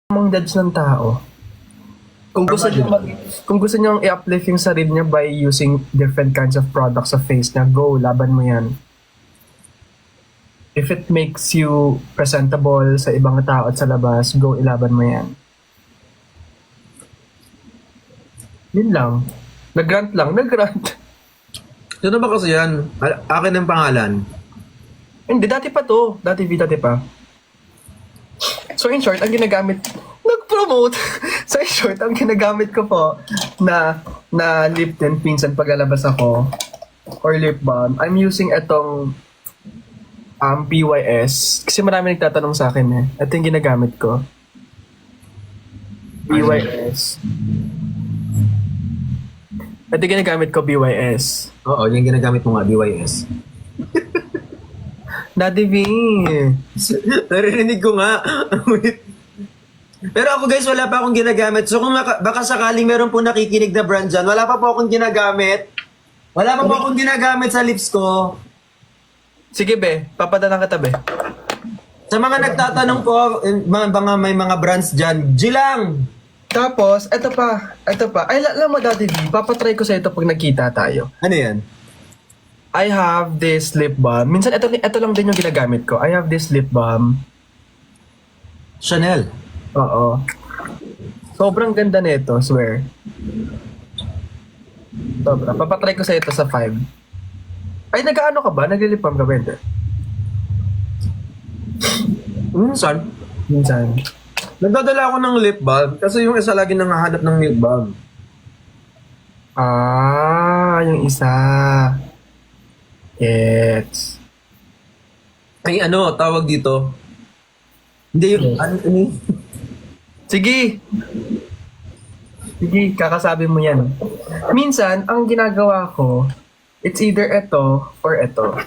Mang judge ng tao. Kung gusto niyo kung gusto niyo i-uplift yung sarili niya by using different kinds of products sa face niya, go, laban mo yan. If it makes you presentable sa ibang tao at sa labas, go, ilaban mo yan. Yun lang. Nag-grant lang, nag-grant. Sino ba kasi yan? Akin ang pangalan. Hindi, dati pa to. Dati pa. So in short, ang ginagamit, nag-promote. So in short, ang ginagamit ko po na lip tint minsan pag lalabas ako or lip balm, I'm using itong BYS. Kasi marami nagtatanong sa akin eh. Ito yung ginagamit ko. BYS. Ito yung ginagamit ko, BYS. Oo, yung ginagamit mo nga, BYS. Daddy V. Narinig ko nga. Wait. Pero ako guys, wala pa akong ginagamit. So kung baka sakaling meron po nakikinig na brand dyan, wala pa po akong ginagamit. Wala pa po akong ginagamit sa lips ko. Sige be, papadalan kita be. Sa mga nagtatanong po, may mga brands dyan, G lang! Tapos, ito pa. Ay, alam mo Daddy V, papatry ko sa ito pag nagkita tayo. Ano yan? I have this lip balm. Minsan, ito lang din yung ginagamit ko. I have this lip balm. Chanel. Oo. Sobrang ganda nito, swear. Sobra. Papatry ko sa ito sa 5. Ay, nag-ano ka ba? Nag-lip balm ka ba? Hindi. Saan? Minsan. Nagdadala ako ng lip balm kasi yung isa lagi nangahanap ng lip balm. Yung isa. Yes. Ay ano, tawag dito? Hindi yung, ano. Sige, kakasabi mo yan. Minsan, ang ginagawa ko, it's either ito or ito.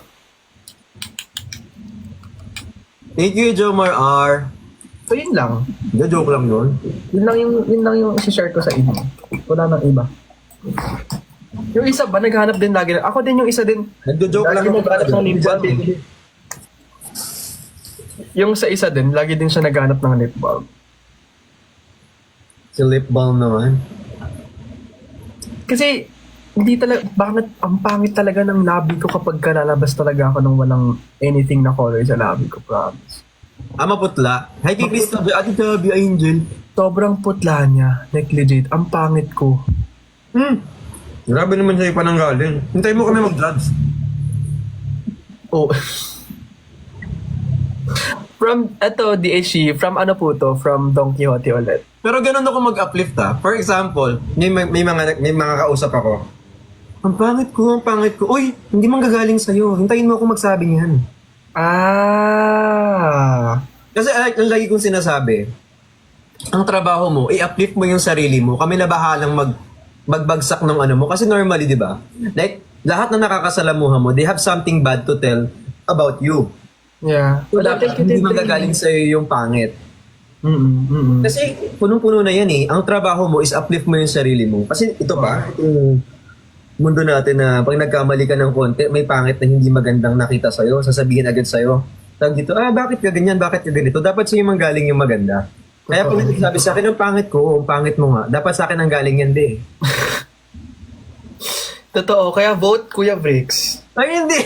Thank you, Jomar R. So, yun lang. Hindi, joke lang yun. Yun lang yung isi-share ko sa inyo. Wala nang iba. Yung isa ba, naghanap din lagi. Ako din yung isa din. Nagdo-joke lang Lagi ako. naghanap ng lip balm. Yung sa isa din, lagi din siya naghanap ng lip balm. Si lip balm naman. Kasi, hindi talaga, ang pangit talaga ng labi ko kapag lalabas talaga ako ng walang anything na color sa labi ko, promise. Maputla. Hi kay Christopher, Ate Tabi, Angel. Sobrang putla niya, like legit, ang pangit ko. Grabe naman sa'yo pananggaling. Hintay mo kami mag-drugs. Oh. From, DHC, from ano po to? From Don Quixote ulit. Pero ganun ako mag-uplift For example, may mga kausap ako. Ang pangit ko. Uy, hindi man gagaling sa'yo. Hintayin mo ako magsabi niyan. Kasi ang lagi kong sinasabi, ang trabaho mo, i-uplift mo yung sarili mo. Kami na bahalang magbagsak ng ano mo. Kasi normally, di ba? Like, lahat na nakakasalamuhan mo, they have something bad to tell about you. Yeah. So, dapat hindi magagaling sa'yo yung pangit. Kasi punong-puno na yan eh. Ang trabaho mo is uplift mo yung sarili mo. Kasi ito pa, itong mundo natin na pag nagkamali ka ng konti, may pangit na hindi magandang nakita sa'yo, sasabihin agad sa'yo. Tag dito, bakit ka ganyan, bakit ka ganito? Dapat sa'yo manggaling yung maganda. Kaya pag sabi sa akin, ang pangit ko, ang pangit mo nga, dapat sa akin ang galing yan di. Totoo, kaya vote Kuya Bricks. Ay, hindi!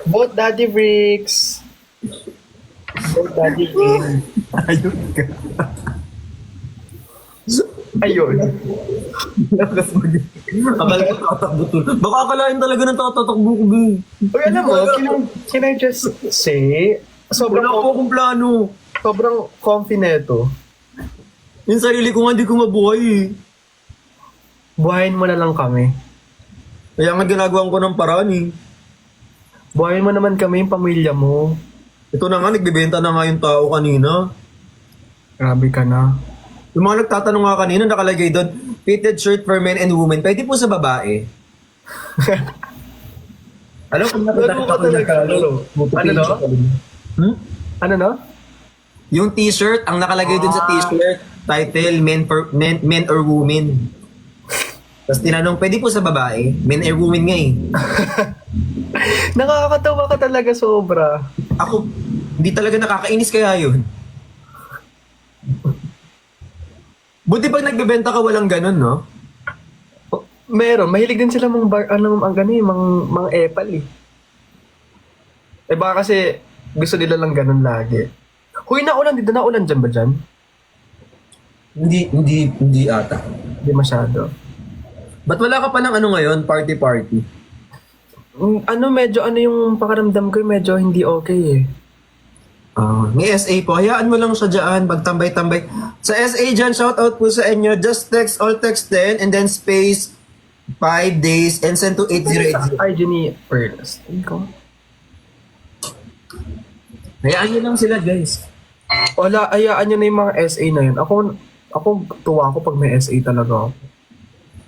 Vote Daddy Bricks. Vote Daddy Bricks. Ayun ka. Ayun. Akala ko tatakbo to. Baka akalain talaga ng tatatakbo ko, B. Uy, alam mo, can I just say, Wala po akong plano. sobrang comfy neto. Yung sarili ko nga, hindi ko mabuhay eh. Buhayin mo na lang kami. Kaya nga ginagawa ko ng paraan eh. Buhayin mo naman kami, yung pamilya mo. Ito na nga, nagbibenta na nga yung tao kanina. Grabe ka na. Yung mga nagtatanong nga kanina, nakalagay doon, fitted shirt for men and women. Pwede po sa babae. Alam kung Lalo ka talaga, lalo. Ano no? Ano no? Yung t-shirt, ang nakalagay doon sa t-shirt, title, men or women. Tapos tinanong, pwede po sa babae? Men or women nga eh. Nakakatawa ka talaga sobra. Ako, hindi talaga nakakainis kaya yun. Buti pag nagbebenta ka walang ganun, no? Meron, mahilig din sila ang gani, mga epal eh. Eh baka kasi gusto nila lang ganun lagi. Huy, naulan dito, naulan dyan ba dyan? Hindi ata. Hindi masyado. Ba't wala ka pa ng ano ngayon? Party? Medyo yung pakaramdam ko, medyo hindi okay eh. May SA po. Hayaan mo lang siya dyan. Pagtambay-tambay. Sa SA dyan, shout out po sa inyo. Just text, all text 10 and then space 5 days and send to 8080. Ay, Jenny Ernest. Hayaan nyo lang sila, guys. Wala, ayaan nyo na yung mga SA na yun. Ako tuwa ako pag may SA talaga ako.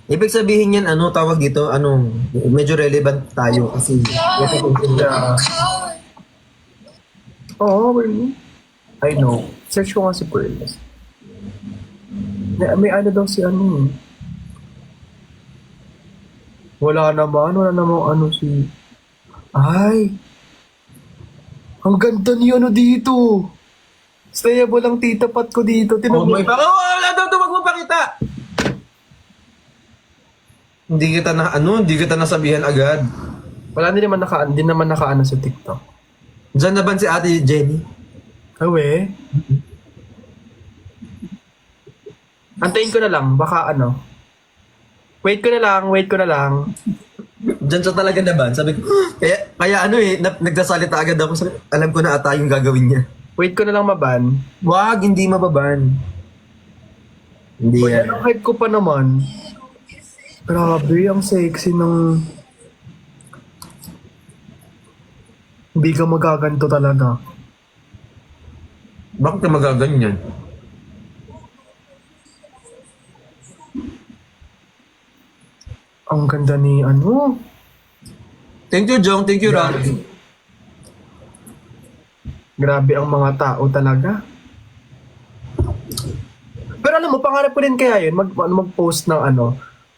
Ibig sabihin yan, tawag dito, medyo relevant tayo kasi Oo, really? I know. Search ko nga si Pearls. May ano daw si ano. Wala naman si... Ay! Ang ganda ni dito! Stayable ang tita pat ko dito. may baka wala daw ito, wag mo pakita! Hindi kita nasabihan agad. Wala din naman nakaano sa TikTok. Diyan na ba si Ate Jenny? Awe? Antayin ko na lang, baka Wait ko na lang. Diyan siya talaga naban. Sabi ko, kaya nagsasalita agad ako. Alam ko na ata yung gagawin niya. Wait ko na lang maban. Wag, hindi mababan. Hindi yan. Ang hype ko pa naman. Grabe, ang sexy ng... Hindi ka magaganto talaga. Bakit ka magaganyan? Ang ganda ni Thank you, Jong. Thank you, Ram. Grabe ang mga tao talaga. Pero alam mo, pangarap ko din kaya yun, mag-post ng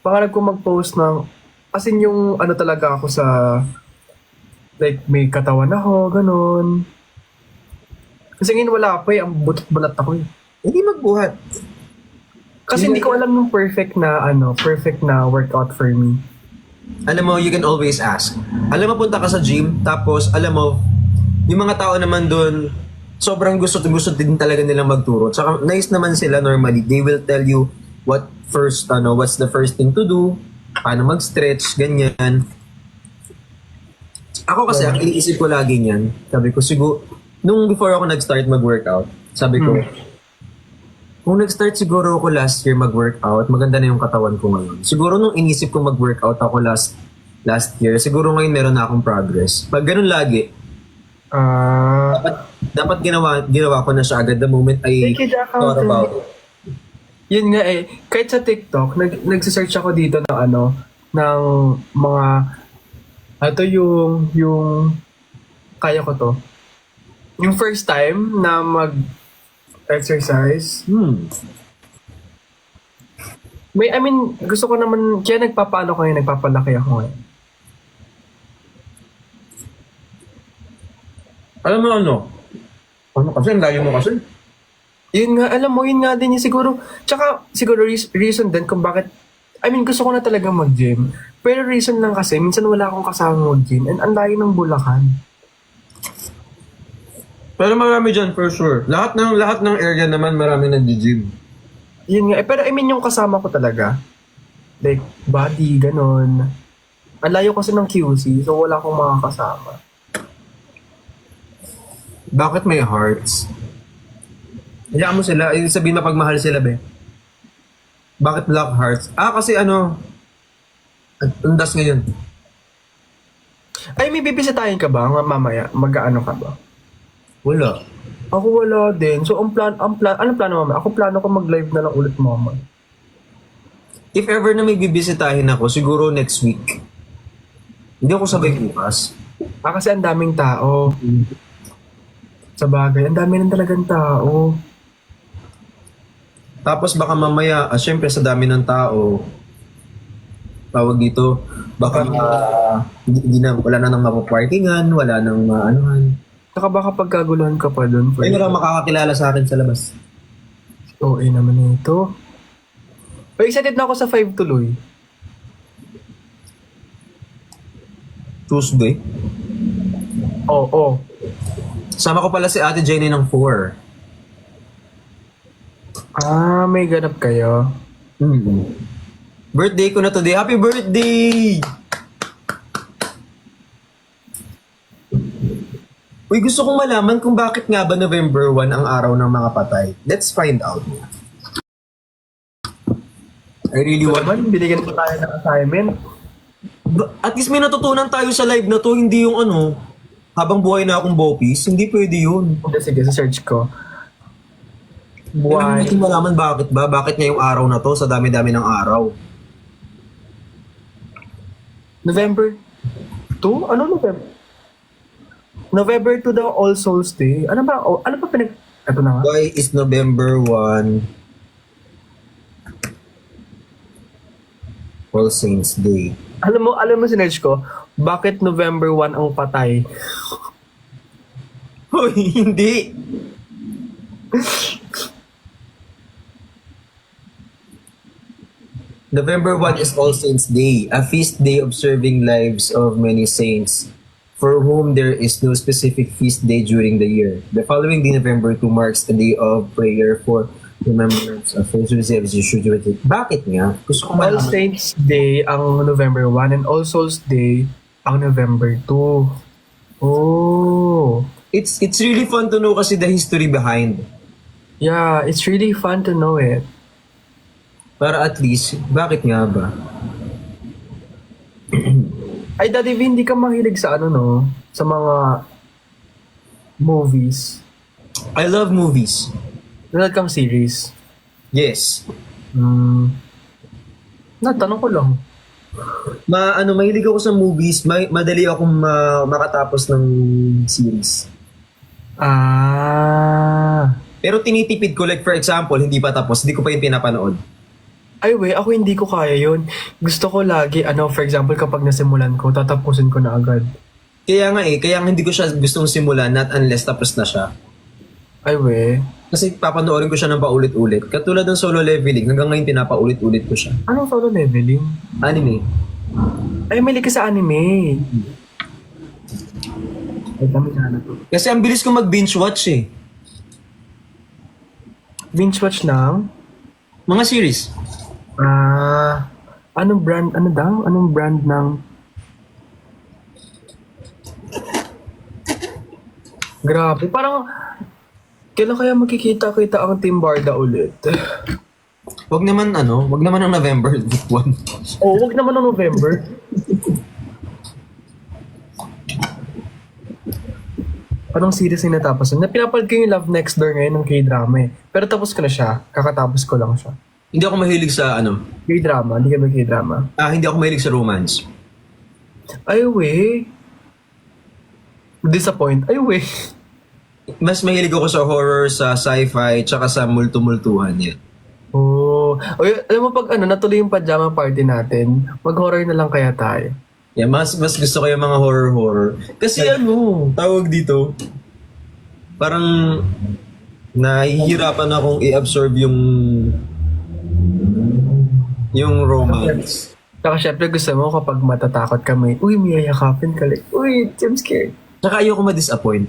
pangarap ko mag-post ng, as in yung talaga ako sa, like, may katawan ako, ganun. Kasi ngayon wala pa ang butot-bulat ako eh. Hindi magbuhat. Kasi hindi ko alam yung perfect na workout for me. Alam mo, you can always ask. Alam mo, punta ka sa gym, tapos alam mo, yung mga tao naman doon, sobrang gusto din talaga nilang magturo. Tsaka nice naman sila normally. They will tell you what's the first thing to do, paano mag-stretch, ganyan. Ako kasi, ang iniisip ko lagi niyan, sabi ko, siguro, nung before ako nag-start mag-workout, sabi ko, kung nag-start siguro ako last year mag-workout, maganda na yung katawan ko ngayon. Siguro nung inisip ko mag-workout ako last year, siguro ngayon meron na akong progress. Pag ganun lagi, dapat ginawa ko na siya agad the moment I thought about it. Yun nga eh, kahit sa TikTok, nagsisearch ako dito ng ng mga, yung kaya ko to. Yung first time na exercise. Gusto ko naman, kaya nagpapalaki ako ngayon. Alam mo kasi, ang layo mo kasi. Yun nga din yung siguro, tsaka siguro reason din kung bakit, gusto ko na talaga mag-gym. Pero reason lang kasi, minsan wala akong kasama mag-gym and ang layo ng Bulacan. Pero marami dyan for sure. Lahat ng area naman marami nag-gym. Yun nga. Pero yung kasama ko talaga. Like, body, ganon. Ang layo kasi ng QC, so wala akong makakasama. Bakit may hearts? Hayaan mo sila. Sabihin na pagmahal sila, be. Bakit black hearts? Kasi andas ngayon. Ay, may bibisitahin ka ba mamaya? Mag-ano ka ba? Wala. Ako wala din. So, anong plano mamaya? Ako plano ko mag-live na lang ulit mamaya. If ever na may bibisitahin ako, siguro next week. Hindi ako sabay bukas. Kasi ang daming tao. Sa bagay, ang dami ng talagang tao. Tapos baka mamaya, syempre sa dami ng tao, tawag dito, baka wala na nang mapapartingan, wala nang maanuhan. Saka baka pagkaguluhan ka pa doon. Ay, walang makakakilala sa akin sa labas. Oo, naman ito. Uy, excited na ako sa 5 tuloy. Tuesday. Oo. Sama ko pala si Ate Jenny ng 4. Ah, may ganap kayo. Birthday ko na today. Happy birthday! Uy, gusto kong malaman kung bakit nga ba November 1 ang araw ng mga patay. Let's find out. I really So want... naman, binigyan ko tayo ng assignment. At least may natutunan tayo sa live na to, hindi yung ano, habang buhay na akong bopis, hindi pwede yun. Hindi, sige, sa search ko. Why? Why? Hindi malaman bakit ba? Bakit ngayong araw na to sa dami-dami ng araw? November 2? Ano November? November 2 daw, All Souls Day. Ano ba? Oh, ano ba pinag... Ito na nga. Why is November 1 All Saints Day? Alam mo sinerge ko, bakit November 1 ang patay? Hoy, hindi! November 1 is All Saints Day, a feast day observing lives of many saints for whom there is no specific feast day during the year. The following day, November 2, marks a day of prayer for remembrance of Saint Joseph. Bakit nga? Gusto ko All malaman. Saints Day ang November 1 and All Souls Day ang November 2. Oh. It's really fun to know kasi the history behind. Yeah, it's really fun to know it. Para at least, bakit nga ba? Ay, Daddy V, hindi ka mahilig sa ano, no? Sa mga movies. I love movies. Nanood kang series. Yes. Natanong ko lang. Mahilig ako sa movies, madali akong makatapos ng series. Ah. Pero tinitipid ko, like for example, hindi pa tapos, hindi ko pa yung pinapanood. Ay, ako hindi ko kaya yun. Gusto ko lagi, for example, kapag nasimulan ko, tatapusin ko na agad. Kaya nga kaya nga hindi ko siya gustong simulan, not unless tapos na siya. Ay, Kasi papanoorin ko siya ng paulit-ulit. Katulad ng Solo Leveling, hanggang ngayon pinapaulit-ulit ko siya. Anong solo leveling? Anime. Ay, may ka sa anime. Ay, dami na to. Kasi ang bilis ko mag-binge watch Binge watch ng? Mga series. Anong brand, Anong brand ng... Grabe, parang... Kailan kaya makikita-kita ang Team Barda ulit? Wag naman ang November 1. Oh, wag naman ng November. Anong series yung natapos? Pinapanood ko yung Love Next Door ngayon ng K-drama eh. Pero tapos ko na siya. Kakatapos ko lang siya. Hindi ako mahilig sa K-drama, hindi kami K-drama. hindi ako mahilig sa romance. Ay, Disappoint. Ay, Mas mahilig ako sa horror, sa sci-fi, tsaka sa multo-multuhan yan. Oh. Alam mo pag natuloy yung pajama party natin, mag-horror na lang kaya tayo. Yeah, mas gusto ko yung mga horror. Kasi tawag dito, parang nahihirapan akong i-absorb yung romance. Saka syempre gusto mo kapag matatakot kami, may yayakapin ka like, I'm scared. Tsaka ayoko ma-disappoint.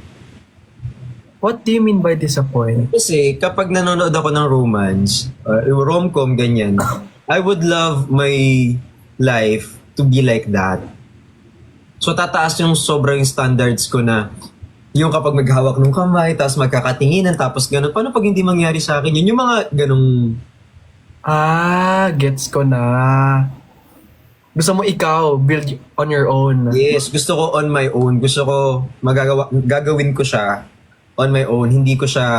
What do you mean by disappoint? Kasi kapag nanonood ako ng romance, yung rom-com, ganyan, I would love my life to be like that. So tataas yung sobrang standards ko na yung kapag maghawak ng kamay, tapos magkakatinginan, tapos ganun. Paano pag hindi mangyari sa akin yun? Yung mga ganung... Gets ko na. Gusto mo ikaw, build on your own. Yes, gusto ko on my own. Gusto ko gagawin ko siya on my own. Hindi ko siya...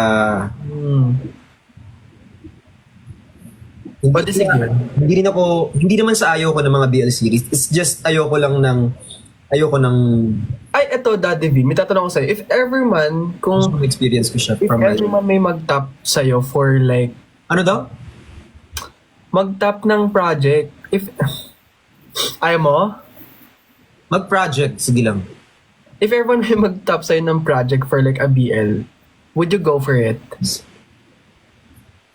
But sige. Hindi naman sa ayaw ko ng mga BL series. It's just ayoko ng... Ay, eto, Daddy V, may tatanong ko sa'yo. If ever man, kung... experience ko siya If from my... ever man may mag-tap sa'yo for like... Ano daw? Mag-tap ng project. If... Ayaw mo? Mag-project. Sige lang. If ever man may mag-tap sa'yo ng project for like a BL, would you go for it?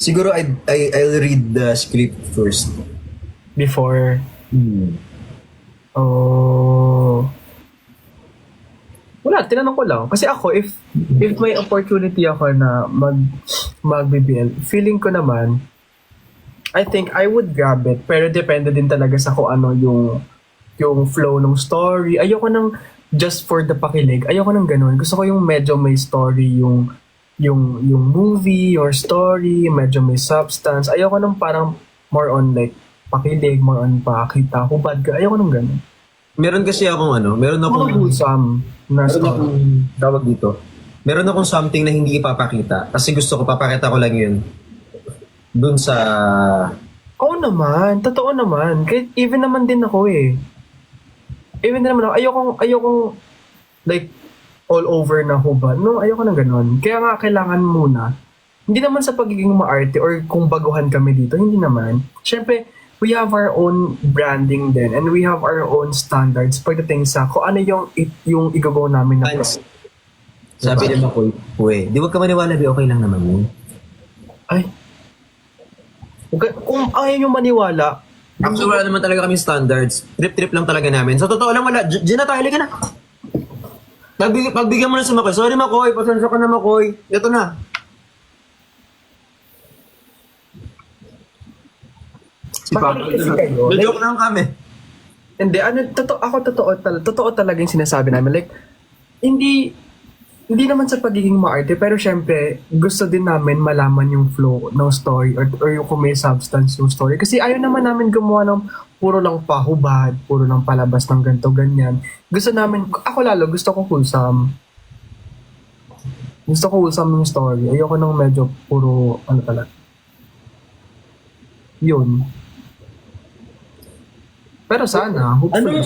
Siguro I'll read the script first. Before. Hmm. Oh. Wala, tinanong ko lang. Kasi ako, if may opportunity ako na mag-BBL, feeling ko naman, I think I would grab it. Pero depende din talaga sa kung ano yung flow ng story. Ayoko nang just for the pakilig. Ayoko nang ganun. Gusto ko yung medyo may story, yung movie or story, medyo may substance. Ayoko nang parang more on like pakilig, more on pakita, hubad ka. Ayoko nang ganun. Meron kasi akong meron Mga akong wholesome na meron story. akong tawag dito. Meron akong something na hindi ipapakita kasi gusto ko papakita ko lang yun dun sa Oo naman, totoo naman. Kahit even naman din ako eh. Even din naman ako, ayokong like all over na hubad. No, ayoko nang ganun. Kaya nga kailangan muna. Hindi naman sa pagiging maarte or kung baguhan kami dito, hindi naman. Siyempre, we have our own branding din and we have our own standards pagdating sa kung ano yung igagawa namin na fans. Sabi ni Makoy, di wag ka maniwala, okay lang naman yun. Ay. Kung ayaw yung maniwala, Actually, wala naman talaga kami standards. Trip-trip lang talaga namin. Sa totoo lang, wala. Diyan na tayo, halika na. Pagbigyan mo na si Makoy. Sorry, Makoy. Pasensya ka na, Makoy. Ito na. Si Papa. Makinig kasi kayo. Joke lang kami. Hindi, totoo talaga yung sinasabi namin. Like, hindi naman sa pagiging maarte, pero syempre, gusto din namin malaman yung flow ng story or yung kung may substance yung story. Kasi ayaw naman namin gumawa ng puro lang pahubad, puro lang palabas ng ganito, ganyan. Gusto namin, ako lalo, gusto ko wholesome. Gusto ko wholesome yung story. Ayoko nang medyo puro, ano talaga. Yun. Pero sana, hopefully.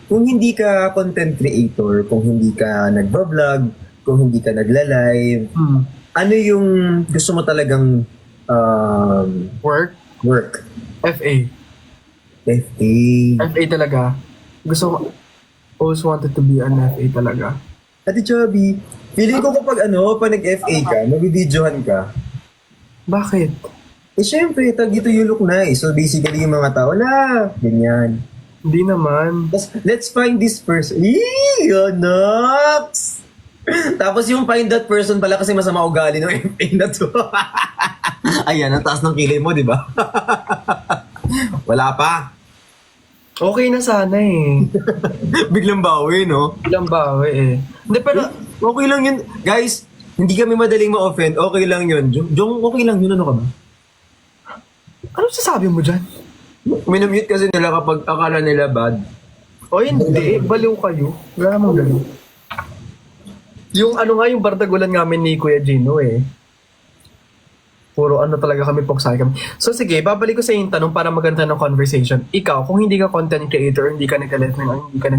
Kung hindi ka content creator, kung hindi ka nagbablog, kung hindi ka nagla-live, ano yung gusto mo talagang work? FA. FA. FA talaga. Gusto ko, always wanted to be an FA talaga. Ate Chubby, feeling ko kapag pag nag-FA ka, mag-videohan ka, Bakit? syempre, tag dito you look nice. So basically, yung mga tao, ganyan. Hindi naman. Tapos, let's find this person. Nox! Tapos yung find that person pala kasi masama ugali ng FA na to. Ayan, ang taas ng kilay mo, di ba? Wala pa. Okay na sana eh. Biglang bawi, no? Ilang bawi eh. Hindi, pero Okay lang yun. Guys, hindi kami madaling ma-offend. Okay lang yun. Jong, okay lang yun. Ano ka ba? ano sasabi mo dyan? Minamute kasi nila kapag akala nila bad. O hindi, baliw kayo. Wala namang ganun. Yung yung bardagulan namin ni Kuya Gino eh. Puro talaga kami, poksay kami. So sige, babalik ko sa yung tanong para maganda ng conversation. Ikaw, kung hindi ka content creator, hindi ka nag-live ngayon, hindi ka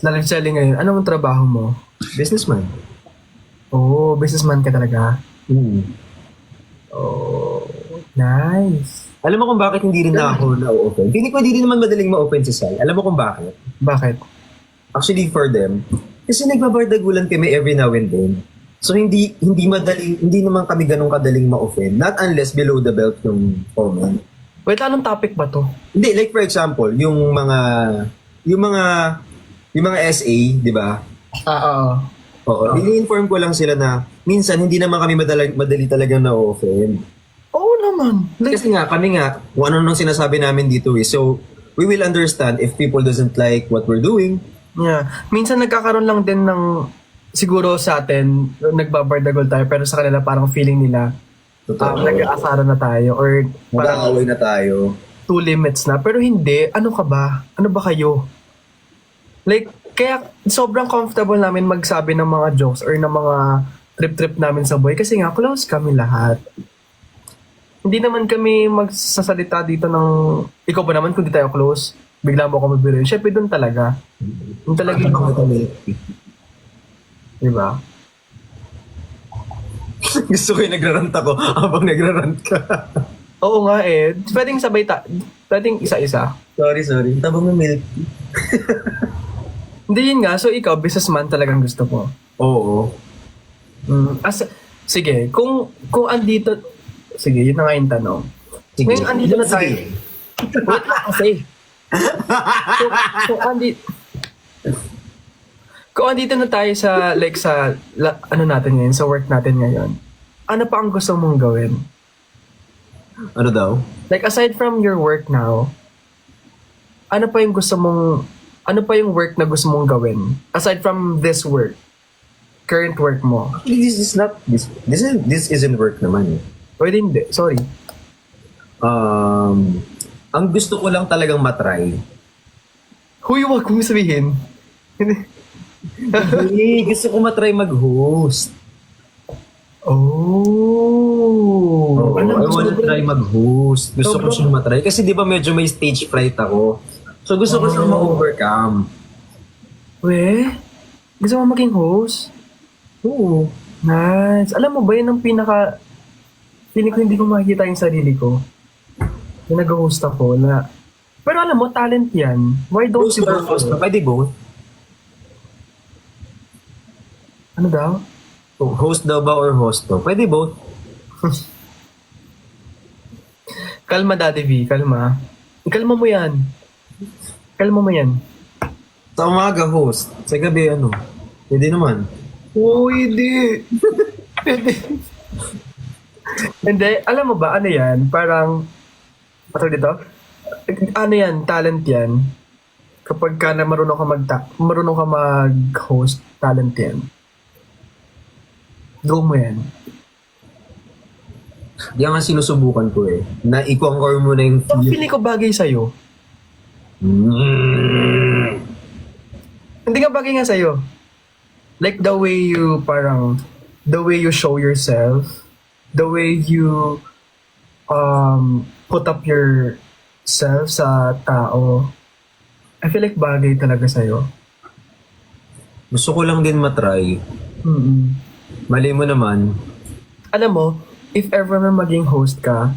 nag-live selling ngayon, anong trabaho mo? Businessman. Oh, businessman ka talaga. Oh, Nice. alam mo kung bakit hindi rin na ako na-open? Hindi ko hindi rin naman madaling ma-open si Sai. Alam mo kung bakit? Bakit? Actually, for them, kasi nagbabardagulan kami every now and then. So, hindi naman kami ganun kadaling ma-open. Not unless below the belt yung comment. Wait, anong topic ba to? Hindi, like for example, yung mga SA, di ba? Oo. Oo. Ini-inform ko lang sila na minsan hindi naman kami madali talagang na-open. Oo naman. Like, Kasi nga, kami nga, kung ano nung sinasabi namin dito eh. So, we will understand if people doesn't like what we're doing. yeah. Minsan nagkakaroon lang din ng, siguro sa atin, nagbabardagol tayo, pero sa kanila parang feeling nila, Totoo. nag-aasara na tayo, or parang Mag-aaway na tayo. two limits na. Pero hindi, ano ka ba? Ano ba kayo? Like, kaya sobrang comfortable namin magsabi ng mga jokes or ng mga trip-trip namin sa boy kasi nga close kami lahat. Hindi naman kami magsasalita dito ng, ikaw ba naman kung di tayo close, bigla mo ako mabirin. Siyempre doon talaga. Doon talaga yung, diba? Gusto ko yung nagrarant ako habang nagrarant ka. Oo nga eh. Pwedeng pwedeng isa-isa. Sorry. Tabang ng milk. Hindi yun nga. So ikaw, businessman talagang gusto ko. Oo. Sige, kung andito, sige, yun na nga yung tanong. Sige. Ngayon, andito na tayo. Sige. Wait lang kasi. So, kung andito na tayo sa, like, ano natin ngayon, sa work natin ngayon, ano pa ang gusto mong gawin? Ano daw? Like, aside from your work now, ano pa yung work na gusto mong gawin? Aside from this work, current work mo. Actually, this isn't work naman. Pwede hindi, sorry. Ang gusto ko lang talagang matry. Huy, wag kong sabihin. Hindi, gusto ko matry mag-host. Oh. I wanna try mag-host. Gusto ko Sobrang- siyang matry. Kasi di ba medyo may stage fright ako. So gusto ko siyang ma-overcome. We? Gusto mo maging host? Oo. Nice. Alam mo ba yun ang feeling ko hindi ko makikita yung sarili ko. Na nag-host ako na, pero alam mo, talent yan. Why don't Host you or go for host? it? Pwede both. Ano daw? Host daw ba or host daw? Pwede both. Kalma, Daddy V. Kalma. Kalma mo yan. Kalma mo yan. Sa umaga host. Sa gabi ano. Pwede naman. Oh, hindi. Hindi. Hindi. Alam mo ba, ano yan? Parang, patawag dito? Ano yan? Talent yan. Kapag ka na marunong ka mag-host, talent yan. Go mo yan. Yan nga sinusubukan ko eh. Na i-conquer mo na yung Ang fear. feeling ko bagay sa'yo. Mm. Hindi nga bagay nga sa'yo. Like the way you show yourself, the way you put up yourself sa tao. I feel like bagay talaga sa'yo. Gusto ko lang din matry. Mm-mm. Mali mo naman. Alam mo, if ever na maging host ka,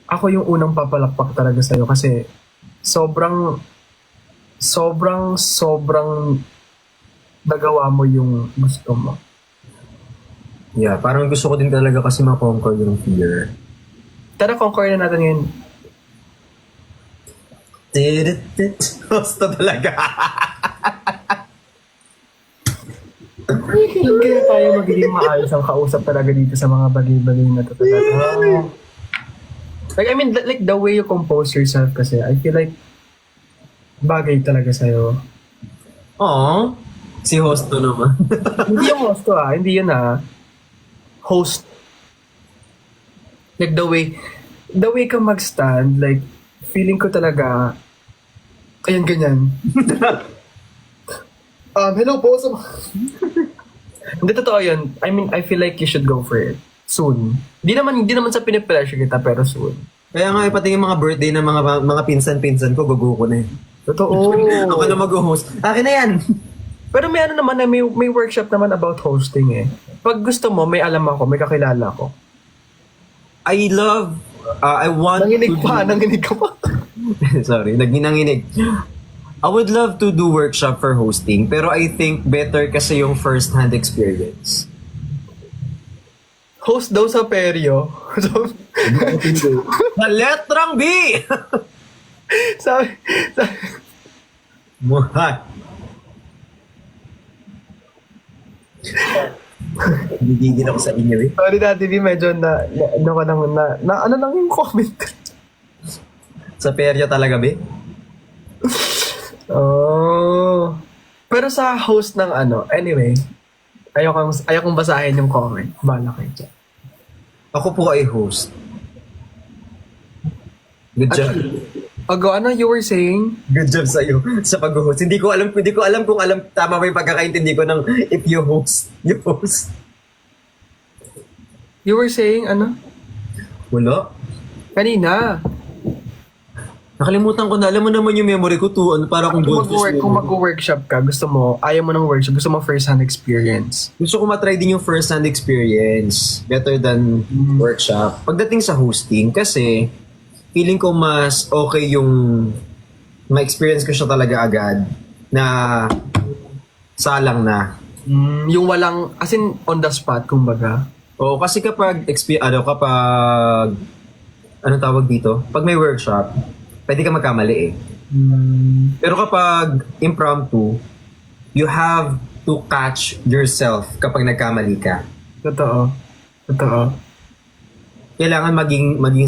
ako yung unang papalakpak talaga sa'yo kasi sobrang nagawa mo yung gusto mo. Yeah, parang gusto ko din talaga kasi ma-conquer yung fear. Tara, conquer na natin ngayon. Gusto talaga. Hindi kaya tayo magiging maayos ang kausap talaga dito sa mga bagay-bagay na to talaga. Like, I mean, like the way you compose yourself kasi, I feel like bagay talaga sa'yo. Oo. Si host to naman. Hindi yung host to hindi yun host. Like the way ka mag-stand, like, feeling ko talaga, ayan, ganyan. Hello po. Hindi, totoo yun. I mean, I feel like you should go for it. Soon. Hindi naman sa pinipressure kita, pero soon. Kaya nga, pati yung mga birthday ng mga pinsan-pinsan ko, gugo ko na eh. Totoo. Ako na mag-host. Akin na yan! Pero may ano naman na may workshop naman about hosting eh. Pag gusto mo, may alam ako, may kakilala ako. I want Nanginig to pa, do... nanginig ka pa. Sorry, nanginig. I would love to do workshop for hosting, pero I think better kasi yung first-hand experience. Host daw sa Peryo. Sa letrang B! sabi, Muhat. Gigigil ako sa inyo eh. sorry Daddy V, medyo ano lang yung comment. Sa perya talaga, be? Oh. Pero sa host ng anyway, ayokong basahin yung comment. Bala kayo dyan. Ako po ay host. Good job. Ago, you were saying? Good job sa'yo sa pag-host. Hindi ko alam kung tama ba yung pagkakaintindi ko ng if you host. You host. You were saying Wala. Kanina. Nakalimutan ko na. Alam mo naman yung memory ko to. Para kung goldfish Kung mag-workshop ka, ayaw mo ng workshop, gusto mo first-hand experience. Gusto ko matry din yung first-hand experience. Better than workshop. Pagdating sa hosting, kasi feeling ko mas okay yung ma-experience ko siya talaga agad na salang na. Yung walang, as in on the spot, kumbaga. Oo, kasi kapag anong tawag dito? Pag may workshop, pwede ka magkamali eh. Pero kapag impromptu, you have to catch yourself kapag nagkamali ka. Totoo. Totoo. Kailangan maging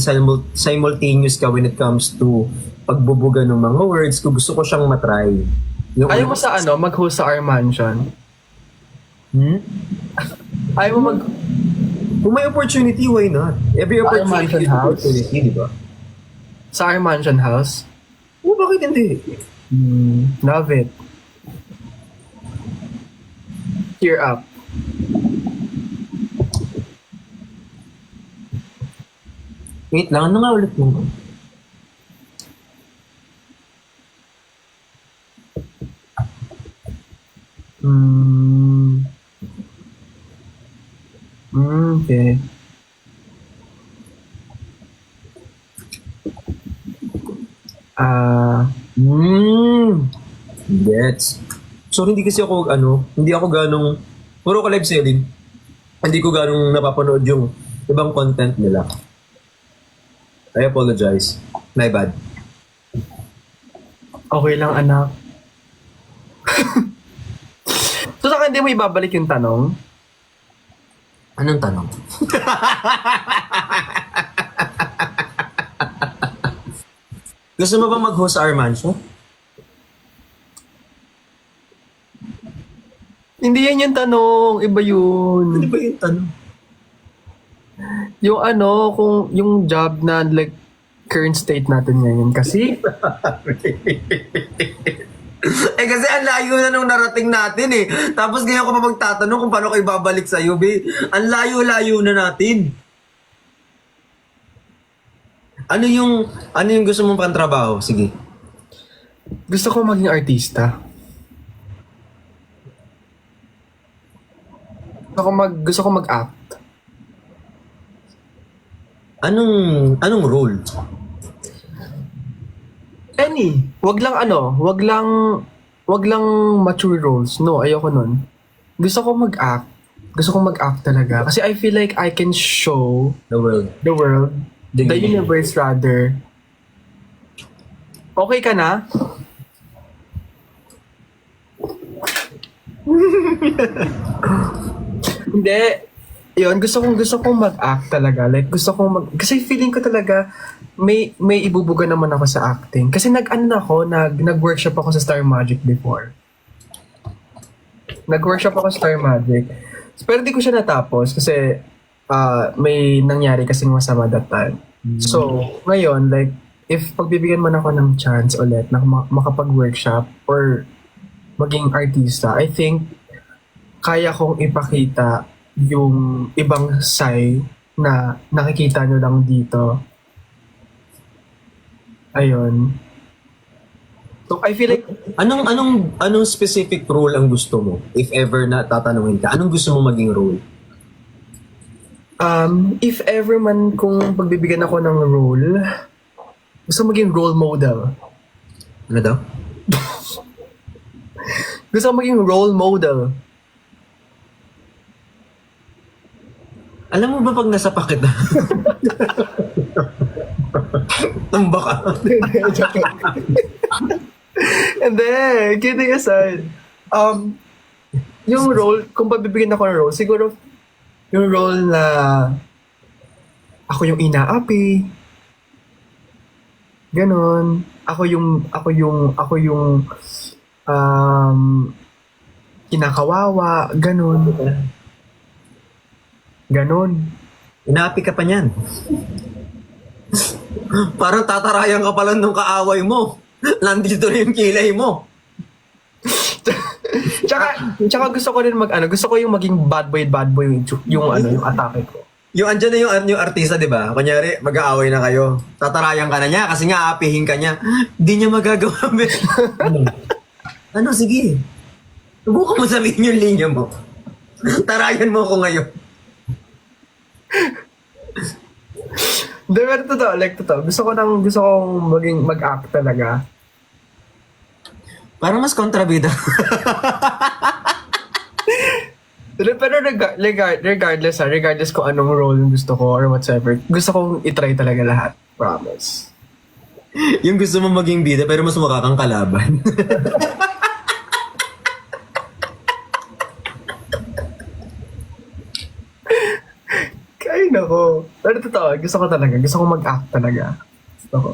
simultaneous ka when it comes to pagbubuga ng mga words. Kung gusto ko siyang matry. Ayaw mo sa mag-host sa our mansion? Ayaw mo Kung may opportunity, why not? Every Our opportunity mansion is house? opportunity, di ba? sa our mansion house? Oo, bakit hindi? Love it. Cheer up. Wait lang, ano nga ulit mo? Okay. Gets. So, hindi kasi ako, hindi ako ganong, puro ka live selling. Hindi ko ganong napapanood yung ibang content nila. I apologize. My bad. Okay lang, anak. So, sa akin, hindi mo ibabalik yung tanong? Anong tanong? Gusto mo ba mag-host sa our mansion? Hindi yan yung tanong. Iba yun. Ano ba yung tanong? Yung kung yung job na like current state natin ngayon. Kasi, Eh kasi ang layo na nung narating natin eh. Tapos ngayon ko pa magtatanong kung paano kayo babalik sa'yo, be. Ang layo-layo na natin. Ano yung gusto mong pantrabaho? Sige. gusto ko maging artista. Gusto ko mag-act. Anong role? Any. Wag lang mature roles. No, ayoko nun. Gusto ko mag-act. Gusto ko mag-act talaga. Kasi I feel like I can show The world. the world, The the universe rather. Okay ka na? Hindi. Yun, gusto kong mag-act talaga. Like, kasi feeling ko talaga, may ibubuga naman ako sa acting. Kasi nag-workshop ako sa Star Magic before. Nag-workshop ako sa Star Magic. Pero di ko siya natapos kasi may nangyari kasing masama that time. So, ngayon, like, if pagbibigyan man ako ng chance ulit na makapag-workshop or maging artista, I think kaya kong ipakita yung ibang side na nakikita nyo lang dito. Ayun. So, I feel like Anong specific role ang gusto mo? If ever na tatanungin ka, anong gusto mo maging role? if ever man kung pagbibigyan ako ng role, gusto maging role model. Ano daw? Gusto maging role model. Alam mo ba pag nasa pakit na? Tumba ka. Joke lang. Hindi, kidding aside. Yung role, kung pagbibigyan ako ng role, siguro yung role na ako yung inaapi. Ganon. Ako yung kinakawawa. Ganon. Ganon. Inaapi ka pa niyan. Parang tatarayan ka pala nung kaaway mo. Nandito na yung kilay mo. Tsaka gusto ko rin gusto ko yung maging bad boy yung atake ko. Yung andyan na yung artista, di ba? Kunyari, mag-aaway na kayo. Tatarayan ka na niya kasi nga aapihin ka niya. Hindi niya magagawa. Ano? Sige. Subukan mo sabihin yung linya mo. Tarayan mo ako ngayon. Hindi, pero totoo. Gusto kong mag-act talaga. Parang mas kontrabida. regardless kung anong role yung gusto ko or whatsoever, gusto kong itry talaga lahat. Promise. Yung gusto mo maging bida pero mas mukha kang kalaban. Ay, nako. Pero totoo, gusto ko talaga. Gusto ko mag-act talaga. Gusto ko.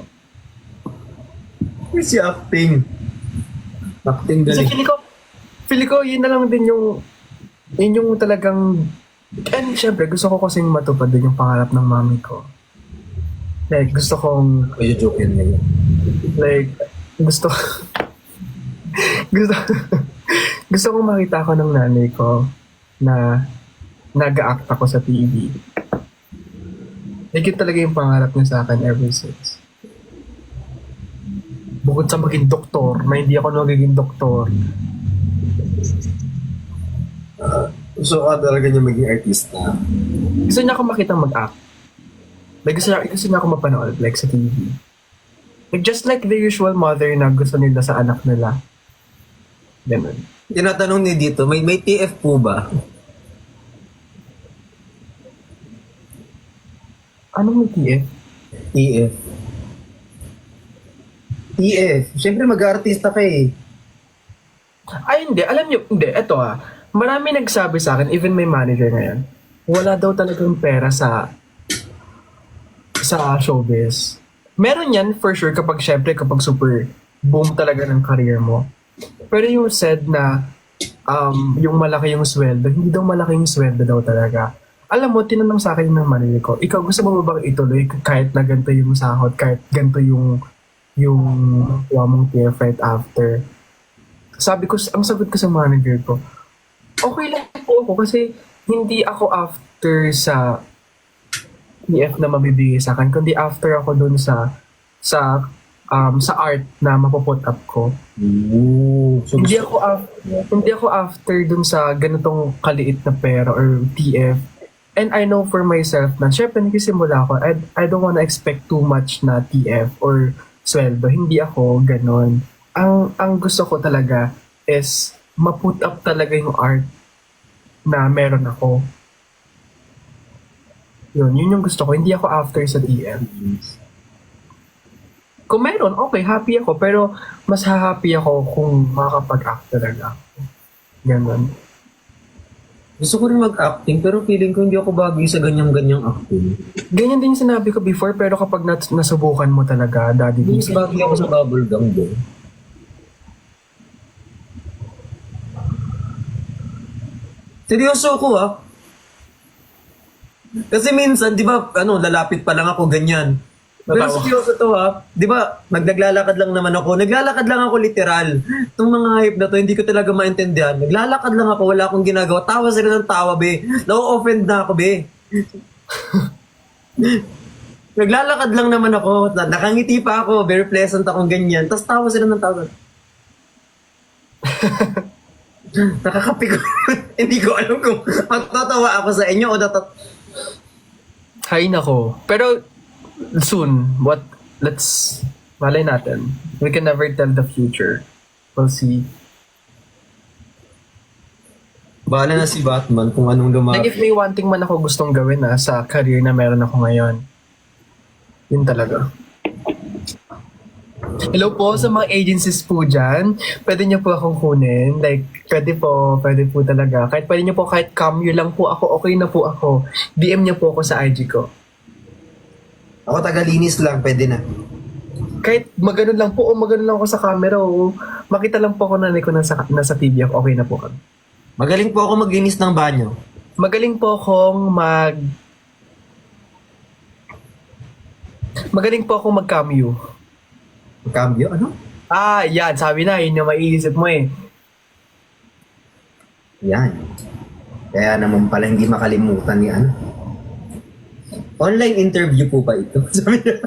Si acting. Acting Kasi galing. feeling ko, yun na lang din yun yung talagang, and syempre, gusto ko kasing matupad din yung pangarap ng mami ko. Like, gusto kong, Ay, joke yun ngayon. like, gusto, gusto, gusto kong makita ko ng nanay ko na nag-act ako sa TV. Like, yun talaga yung pangarap niya sa akin ever since. Bukod sa maging doktor, na hindi ako nagiging doktor. Gusto ka talaga niya maging artista. Gusto niya ako makita mag-act. Like, gusto niya ako mapanood, like, sa TV. Like, just like the usual mother na gusto nila sa anak nila. Ganun. Tinatanong ni dito, may TF po ba? Anong may TF? TF. TF. Siyempre mag-artista ka eh. Ay, hindi. Alam niyo, hindi. Eto marami nagsabi sa akin, even may manager ngayon, wala daw talagang pera sa showbiz. Meron yan for sure kapag super boom talaga ng career mo. Pero yung said na yung malaki yung sweldo, hindi daw malaki yung sweldo daw talaga. Alam mo, tinanong sa akin ng manager ko, ikaw gusto mo ba bang ituloy kahit na ganito yung sahod, kahit ganito yung kuha mong TF right after? Ang sagot ko sa manager ko, okay lang po ako kasi hindi ako after sa TF na mabibigay sa akin, kundi after ako dun sa art na mapuput up ko. Ooh. So, Hindi ako after dun sa ganitong kaliit na pera or TF. And I know for myself na syempre nagsisimula ako, I don't wanna expect too much na TF or sweldo. Hindi ako ganon. Ang gusto ko talaga is maput up talaga yung art na meron ako. Yun yung gusto ko. Hindi ako after sa TF. Kung meron, okay, happy ako. Pero mas happy ako kung makakapag-act talaga ako. Ganon. gusto ko rin mag-acting pero feeling ko hindi ako bagay sa ganyang-ganyang acting. Ganyan din yung sinabi ko before, pero kapag nasubukan mo talaga, daddy, Mas bagay ako sa bubblegum doon. Seryoso ako Kasi minsan, di ba, lalapit pa lang ako ganyan. Pero Natawa. seryoso to di ba, naglalakad lang naman ako. Naglalakad lang ako literal. Itong mga hype na to, hindi ko talaga maintindihan. Naglalakad lang ako, wala akong ginagawa. Tawa sila ng tawa, be. Na-offend na ako, be. Naglalakad lang naman ako. Nakangiti pa ako. Very pleasant akong ganyan. Tapos tawa sila ng tawa. Nakakapi ko. Hindi ko alam kung matatawa ako sa inyo o Hay nako. Pero soon, malay natin. We can never tell the future. We'll see. Bahala na si Batman kung anong Like if may one thing man ako gustong gawin sa career na meron ako ngayon. Yun talaga. Hello po sa mga agencies po dyan. Pwede niyo po akong kunin. Like, pwede po talaga. Pwede niyo po kahit cameo lang po ako, okay na po ako. DM niyo po ako sa IG ko. Ako tagalinis lang, pwede na. Kahit maganon lang po o maganon lang ako sa camera o makita lang po ako na ko nasa TV ako, okay na po kami. Magaling po ako maglinis ng banyo. Magaling po akong mag-cameo. Cambio? Ano? Yan. Sabi na, yun yung maiisip mo eh. Yan. Kaya naman pala hindi makalimutan ni Online interview po pa ito. Sabi niya.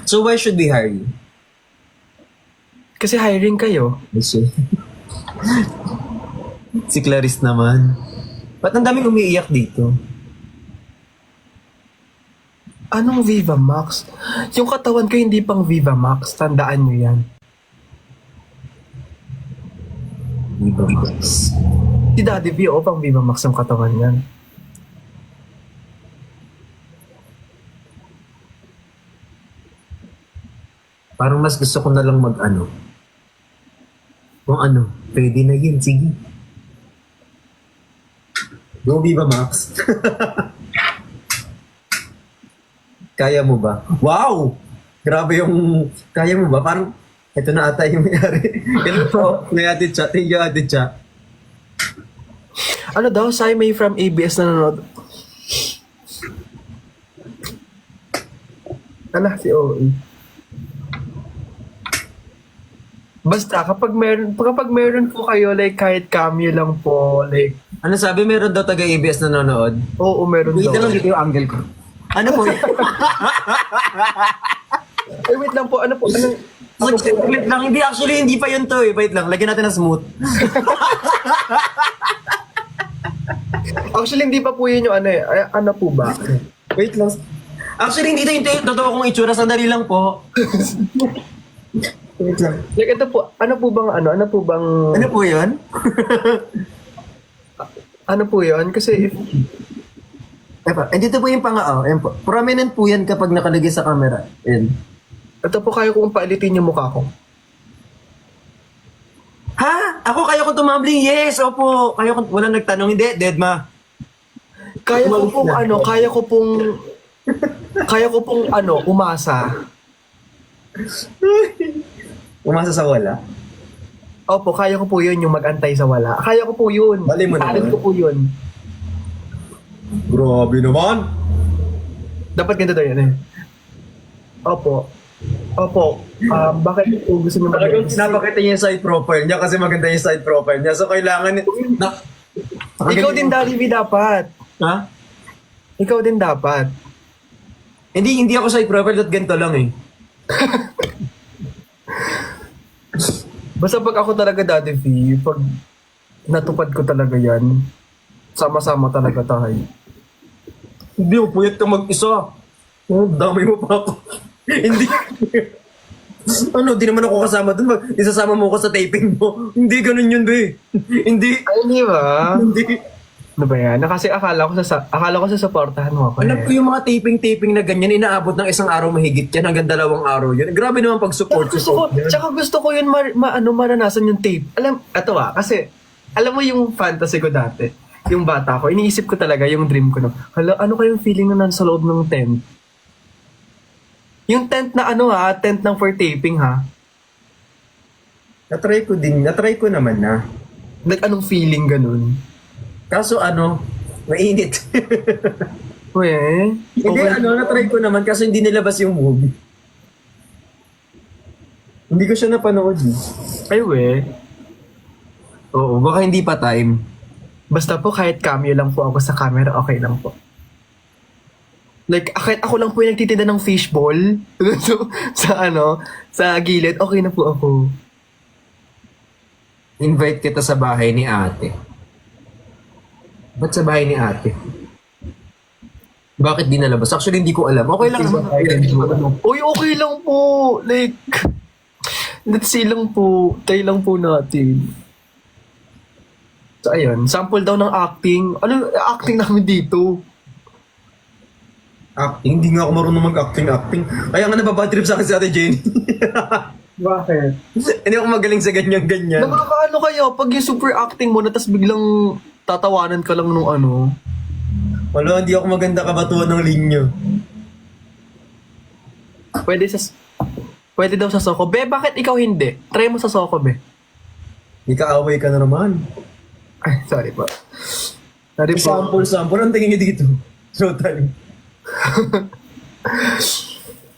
So why should we hire you? Kasi hiring kayo. Si Clarice naman. Ba't ang daming umiiyak dito? Anong Viva Max? Yung katawan ko hindi pang Viva Max. Tandaan nyo yan. Viva Max. Si Daddy V, pang Viva Max ang katawan yan. Parang mas gusto ko na lang mag-ano. Kung ano, pwede na yun, sige. Go Viva Max. Kaya mo ba? Wow! Grabe yung, kaya mo ba? Parang, ito na ata yung mayari. Hello po, may Ate Cha. Thank you, Ate Cha. Ano daw, Sai May from ABS na nanonood. Ala, si OE. Basta, kapag meron po kayo, like, kahit cameo lang po, like, Ano sabi? Meron daw taga-ABS na nanonood? oo, meron Wait daw. lang dito yung angle ko. Ano po? Ay, wait lang po, ano po, Wait lang, hindi actually, hindi pa yun to eh. Wait lang, lagyan natin ng smooth. actually, hindi pa po yun yung ano eh, ay, ano po ba? Wait lang. Actually, hindi ito yung totoo kong itsura. Sandali lang po. Wait lang. Like, ito po, ano po bang, Ano po yun? ano po yun? Kasi, if, Dito po yung panga, ayan po. Prominent po yan kapag nakalagay sa camera. Ayan. ito po kayo kung paalitin yung mukha ko. Ha? Ako kaya ko tumambling? Yes, opo. Kaya ko, walang nagtanong. Hindi, Deadma. Kaya ko pong umasa. Umasa sa wala. Opo, kaya ko po yun yung mag-antay sa wala. Kaya ko po yun. Mali mo naman. Talent ko po yun. Grabe naman. Dapat ganito daw yun eh. Opo. Bakit po gusto niyo Talagang pinapakita niya yung side profile niya kasi maganda yung side profile niya. So, kailangan... Ikaw din, Daddy V, dapat. Ha? Ikaw din dapat. Hindi ako side profile at ganito lang eh. Basta pag ako talaga, Daddy V, pag natupad ko talaga yan, sama-sama talaga tayo. Hindi mo puyat ka mag-isa. Oh, damay mo pa ako. Hindi. Ano, di naman ako kasama dun. Isasama mo ko sa taping mo. Hindi ganun yun, be. Hindi. Ay, di ba? Hindi. Ano ba yan? Kasi akala ko sasaportahan mo ako. Alam ko yung mga taping na ganyan, inaabot ng isang araw mahigit yan, hanggang 2 araw yun. Grabe naman pag-support Tsaka gusto ko yun maranasan yung tape. Kasi alam mo yung fantasy ko dati, yung bata ko, iniisip ko talaga yung dream ko. Hala, ano kayong feeling na nasa loob ng tent? Yung tent na tent ng for taping ha. Natry ko naman na. Like anong feeling ganun? Kaso mainit. Weh? Hindi, natry ko naman kaso hindi nilabas yung movie. Hindi ko siya napanood. Ay weh. Oo, baka hindi pa time. Basta po kahit cameo lang po ako sa camera, okay lang po. Like, kahit ako lang po yung nagtitinda ng fishball sa gilid, okay na po ako. Invite kita sa bahay ni ate. Ba't sa bahay ni ate? Bakit di nalabas? Actually, hindi ko alam. Okay lang naman. Uy, okay lang po. Like, let's see lang po. Try lang po natin. So, ayun. Sample daw ng acting. Ano acting namin dito? Acting? Hindi nga ako marunong mag-acting. Kaya nga nababadtrip sa akin si Ate Jenny. Bakit? Hindi ako magaling sa ganyan-ganyan. Nakakaano kayo pag yung super acting mo na tas biglang tatawanan ka lang nung ano? Wala, hindi ako maganda kabatuan ng linyo. Pwede daw sa Soko. Be, bakit ikaw hindi? Try mo sa Soko, be. Ikaaway ka na naman. Ay, sorry po. Sorry po. Sample. Ang tingin niyo dito. Showtime.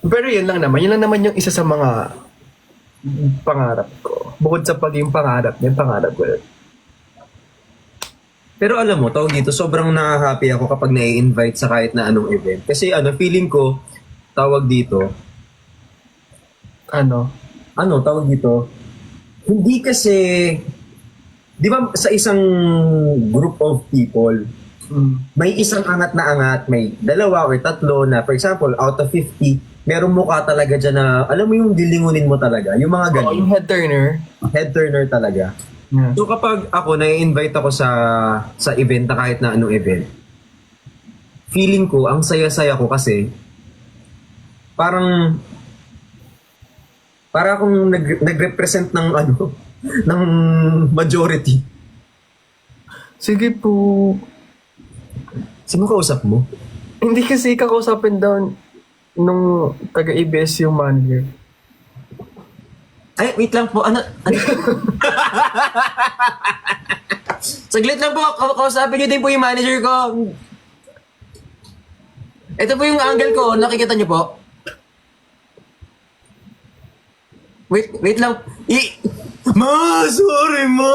Pero yun lang naman. Yun lang naman yung isa sa mga pangarap ko. Bukod sa pagiging pangarap ko yun. Pero alam mo, tawag dito, sobrang nakaka-happy ako kapag na-invite sa kahit na anong event. Kasi feeling ko, tawag dito, tawag dito, hindi kasi, di ba sa isang group of people, may isang angat na angat, may 2 or 3 na, for example, out of 50, merong mukha talaga dyan na, alam mo yung dilingunin mo talaga, yung mga ganun. Yung head turner. Head turner talaga. Yeah. So kapag ako, na-invite ako sa event na kahit na anong event, feeling ko, ang saya-saya ko kasi, parang para akong nag-represent ng ano, ng majority. Sige po. Sino kausap mo? Hindi kasi kakausapin daw nung taga-ABS yung manager. Ay, wait lang po. Ano? Saglit lang po. Kausapin niyo din po yung manager ko. Ito po yung angle ko. Nakikita niyo po. Wait lang. Ma, sorry ma.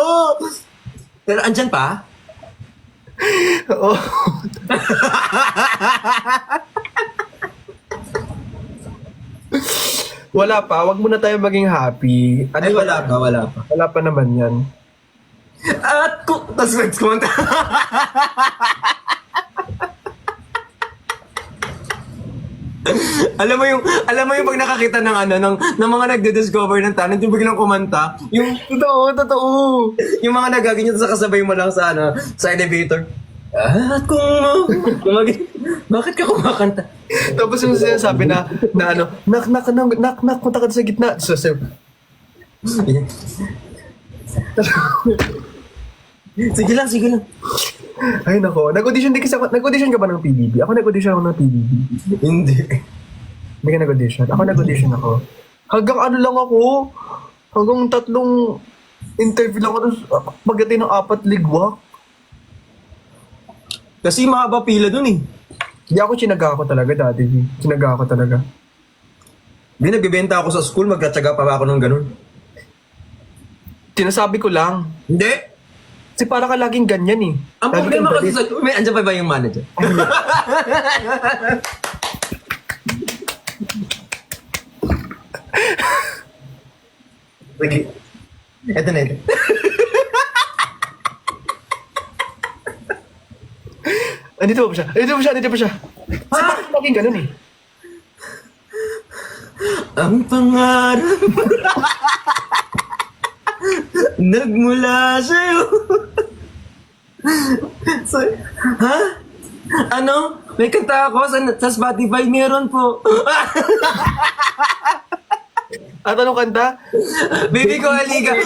Pero andyan pa? Oo. Wala pa. Wag muna tayo maging happy. Ano Ay, ba? wala pa, wala pa. Wala pa naman yan. At tas next kumanta. alam mo yung pag nakakita ng ano ng mga nagde-discover ng talent yung biglang kumanta, yung Totoo. yung mga nagaganyan sa kasabay mo lang sa ano, sa elevator. At bakit ka kumakanta? Tapos yung sinasabi na ano, knock, punta ka sa gitna. So, Sige lang. ay nako, nag-audition ka ba ng PBB? Ako nag-audition ako ng PBB. Hindi. Hindi ka nag-audition? Ako nag-audition ako. Hanggang ano lang ako, hanggang 3 interview lang ako, pagdating ng 4 ligwak. Kasi mahaba pila dun eh. Hindi ako chinaga ako talaga dati. Chinaga ako talaga. Hindi, nagbibenta ako sa school, magtatsaga pa ba ako ng ganun? Sinasabi ko lang. Hindi. Kasi para ka laging ganyan eh. Ang Lagi problema kang kasi galit. sa... Andiyan pa ba yung manager? Sige. Eto na ito. Andito pa siya. Andito pa siya. Kasi para ka laging ganun eh. Ang pangarap nagmula sa'yo. So, ha? Ano? May kanta ako sa Spotify, meron po. At anong kanta? Baby ko, halika.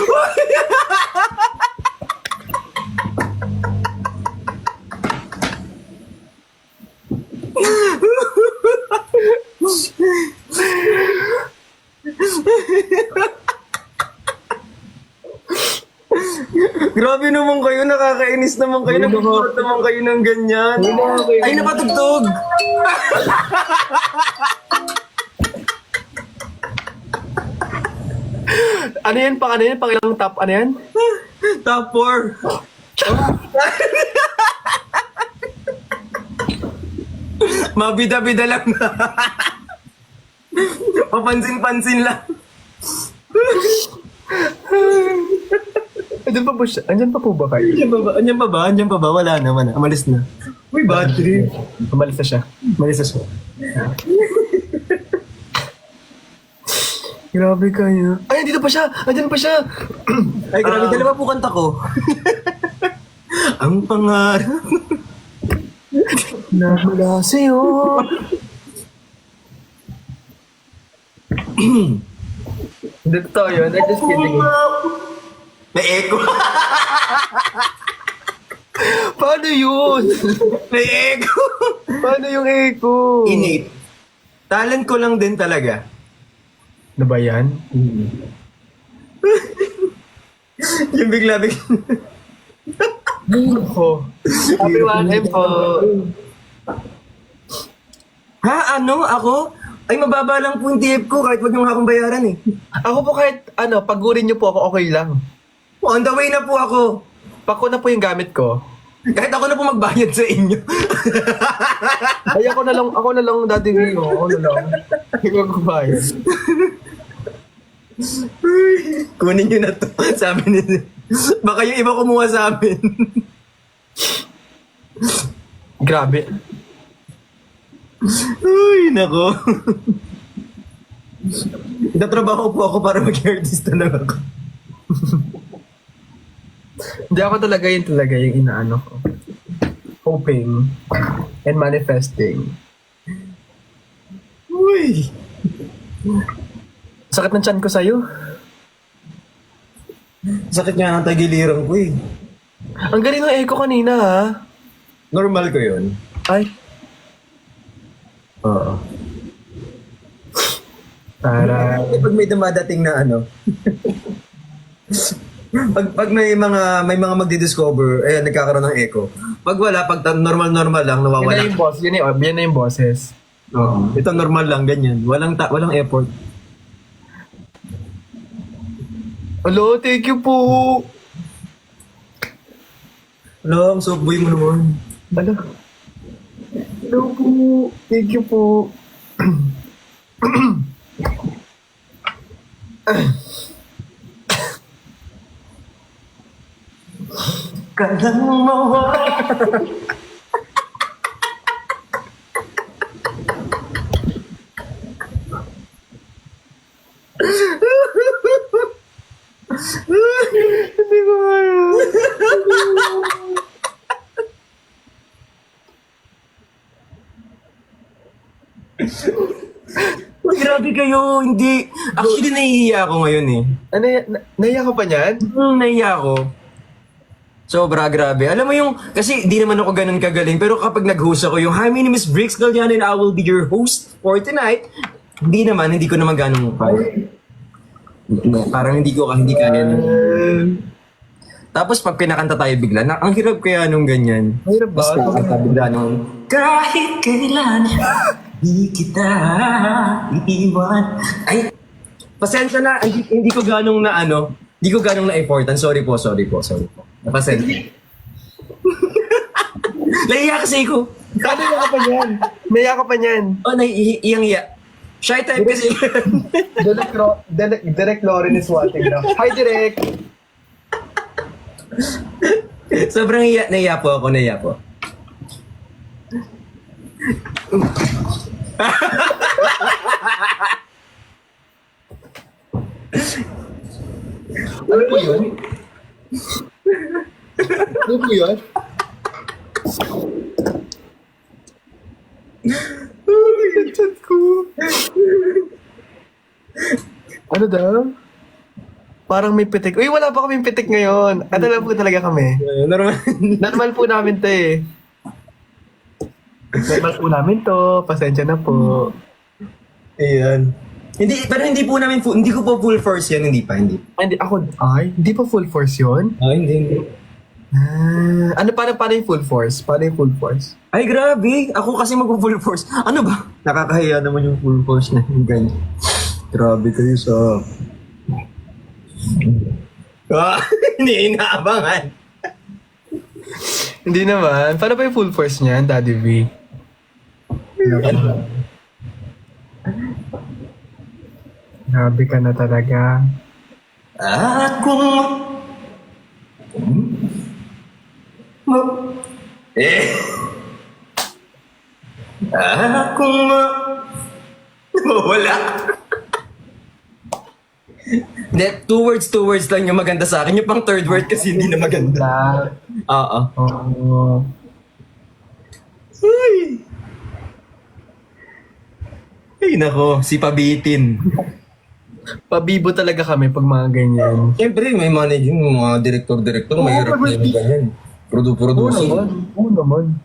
Grabe naman kayo, nakakainis naman kayo, nagpapurot naman kayo ng ganyan. Ay, napatugtog! Ano yan? Pang ilang top? Ano yan? Top 4. Mabida-bida lang na. Papansin-pansin lang. Andyan pa po ba kayo? Andiyan pa ba? Wala naman. Amalis na. Uy, bad trip. Umalis na siya. Grabe kayo. Ay, andito pa siya! Andyan pa siya! Ay, grabe. Dalawa po kanta ko. Ang pangarap. Na mula sa'yo. Hindi totoo yun. I'm just kidding. May echo. Paano yun? May echo. Paano yung echo? Innate. Talent ko lang din talaga. Ano ba yan? Yung bigla. Ako. Happy 1M po. Ha? Ano? Ako? Ay, mababa lang po yung TF ko kahit wag niyong akong bayaran eh. Ako po kahit pagurin niyo po ako, okay lang. On the way na po ako. Pako na po yung gamit ko. Kahit ako na po magbayad sa inyo. Ay, ako na lang dati Rio. Ako na lang. Ikaw magbayad. Kunin nyo na to. Sabi nila. Baka yung iba kumuha sa amin. Grabe. Uy, nako. Natrabaho po ako para maging artista lang ako. Hindi ako talaga yung inaano ko. Hoping and manifesting. Uy! Sakit ng tiyan ko sa'yo. Sakit nga ng tagiliran ko eh. Ang galing ng echo kanina, ha? Normal ko yun. Ay, Oo. para... Pag may dumadating na ano. pag may mga magdi-discover, nagkakaroon ng echo. Pag wala, pag normal lang, Yun na nawawala. yung boss. Yan na yung bosses. Oo. Ito normal lang, ganyan. Walang effort. Hello, thank you po. Hello, ang soft boy mo naman. Hello. Hello po. Thank you po. Kalang mawala. Hindi ko kaya. Grabe kayo, hindi. Actually, nahihiya ako ngayon eh. Ano yan? Naiyak ka pa niyan? Nahihiya ako. Sobra, grabe. Alam mo yung, kasi di naman ako ganun kagaling, pero kapag nag-host ako yung, "Hi, my name is Brix Galliano and I will be your host for tonight." Hindi ko naman ganun parang hindi kaya na. Tapos pag pinakanta tayo bigla, ang hirap kaya nung ganyan. Mahirap ba? Tapos pinakanta bigla nung, "Kahit kailan, di kita iiwan." Ay, pasensya na, hindi ko ganong na ano, hindi ko ganong na-important. Sorry po. Pasensya. Naiiyak kasi ko. Naiyak ka pa niyan. Naiyak ka pa niyan. Oh, naiiyang-iya. Shy type kasi. Direct Lauren is watching now. Hi, Direct! Sobrang naiya po ako. Ano po yun? Ano po yun? Chat ko. Ano daw? Parang may pitik. Uy, wala pa kaming pitik ngayon. Ano lang po talaga kami. Normal. Normal po namin to eh. Normal po namin to. Pasensya na po. Ayan. Pero hindi ko po full force yan, hindi pa. Hindi hindi pa full force yun? Hindi. Paano yung full force? Paano yung full force? Ay, grabe. Ako kasi mag-full force. Ano ba? Nakakahiya naman yung full force na yung ganyan. Grabe kayo sa... Hindi inaabangan. Hindi naman. Paano pa yung full force niyan, Daddy V? Grabe ka na talaga. At kung... At kung... Wala. Hindi, two words lang yung maganda sa akin. Yung pang third word kasi hindi na maganda. Oo. Oo. Ay, nako, si Pabitin. Pabibo talaga kami pag mga ganyan. Siyempre, may managing mga director, mahirap na yung ganyan. Producer. Oo naman.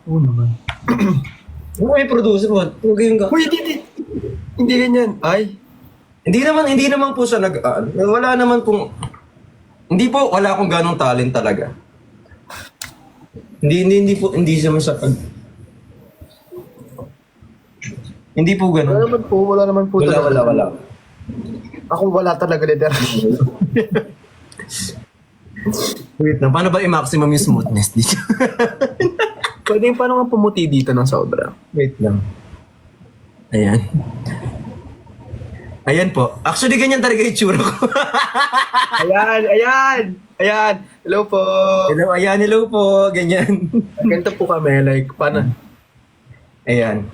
Kung may producer, huwag yung ka. Uy, hindi ganyan. Ay, Hindi naman po siya wala naman pong, wala akong ganong talent talaga. Hindi siya masakag. Hindi po ganon. wala naman po. Wala. Ako wala talaga literally. Wait lang, paano ba i-maximum yung smoothness dito? Paano nga pumuti dito ng sobra? Wait lang. Ayan po. Actually, ganyan talaga yung tsura ko. Ayan. Hello po. Hello po. Ganyan. Ganito po kami, like, paano? Ayan.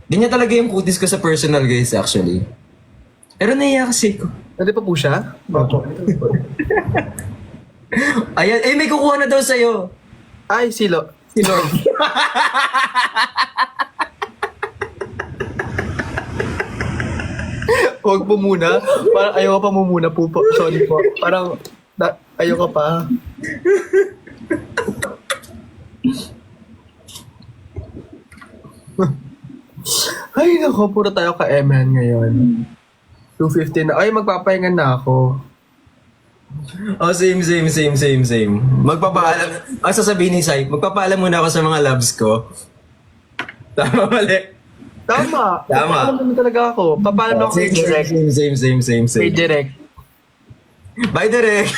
Ganyan talaga yung kutis ko sa personal, guys, actually. Pero naiya kasi ko. Nandito pa po siya? Opo. Ayan, eh may kukuha na daw sa'yo. Ay, silo. Silo. Huwag po muna. Parang ayaw pa mo muna po. Sorry po. Parang ayaw ka pa. Ay, nako. Puro tayo ka-MN ngayon. 2:50 na. Ay, magpapahinga na ako. Oh, same. Magpapaalam. Ang sasabihin ni Sai, magpapaalam muna ako sa mga loves ko. Tama, mali. Tama. Tama. Papaalam naman talaga ako. Papaalam ako kay Direk. Same. Kay Direk. Bye, Direk.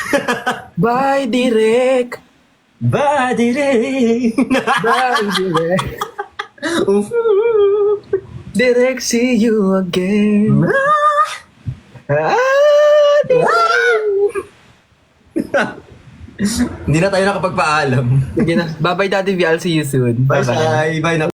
Bye, Direk. Bye, Direk. Bye, Direk. Direk, see you again. Direk. Hindi na tayo nakapagpaalam. Sige na. Bye-bye, Daddy V. I'll see you soon. Bye, Bye-bye. Sai. Bye na.